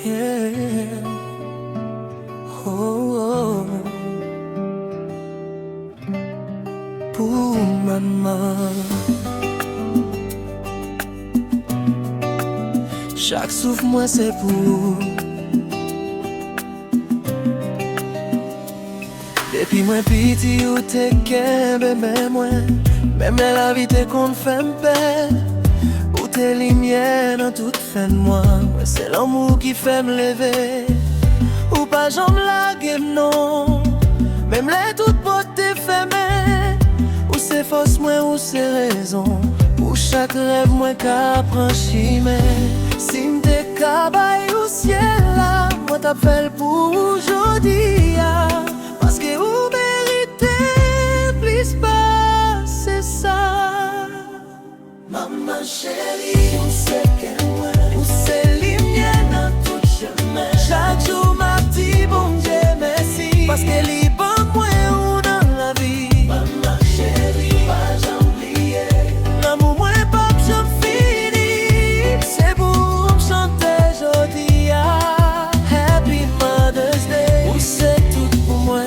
Yeah. Oh, oh. Pour maman, chaque souffle moi c'est pour. Depuis moi petit ou te kembe mais moi, même la vie te qu'on fait m'paix. Ou tes lumières dans toute fin de moi, ouais, c'est l'amour qui fait me lever. Ou pas j'en blague non, même les toutes beautés fermées. Ou c'est fausse moi ou c'est raison, ou chaque rêve moi qu'a franchi. Mais si m'te cabaye au ciel là, moi t'appelle pour aujourd'hui. Parce que vous méritez plus pas, c'est ça. Maman chérie, où c'est que moi, où c'est lumière dans tout chemin. Chaque jour m'a dit bon Dieu merci, parce que les bons moi ou dans la vie. Maman chérie, pas j'oublier, l'amour moi pas j'en fini. C'est pour me chanter jodi Happy Mother's Day, où c'est tout pour moi.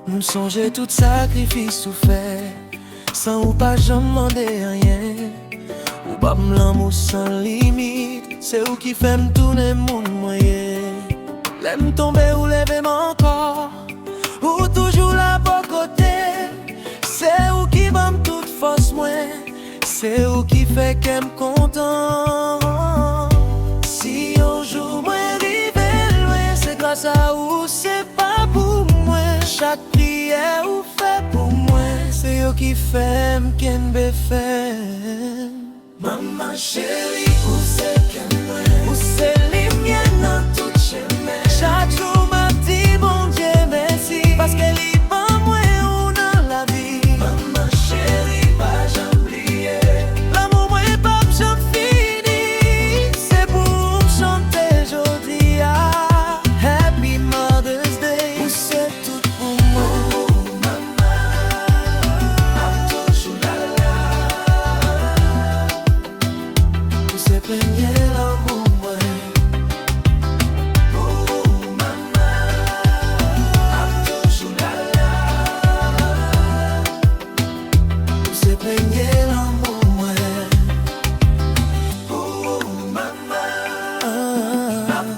M'songer tout sacrifice ou fait, sans ou pas j'en demandé rien. Ou pas m'lamour sans limite, c'est où qui fait m'tourner mon moyen. L'aime tomber ou lever mon corps, ou toujours là bon côté. C'est où qui m'aime toute force moi, c'est où qui fait qu'elle content. Si un jour moi arrive loin, c'est grâce à où, c'est pas pour moi. Chaque prière ou fait pour moi, c'est eux qui fait qu'elle me fait. Maman chérie, où c'est qu'elle moi, où c'est les miennes dans tout chemin. Chaque jour m'a dit bon Dieu merci, parce qu'elle est pas moi ou dans la vie. Maman chérie, pas j'oublier, l'amour moi est pas j'en fini. C'est pour me chanter jodi Happy Mother's Day, où c'est tout pour moi. Oh, maman, toujours là là, où c'est premier l'amour moi. Oh, maman, toujours là là, où c'est premier l'amour moi. Oh, maman,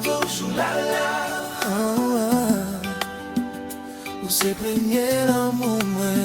toujours là là, où c'est premier l'amour moi.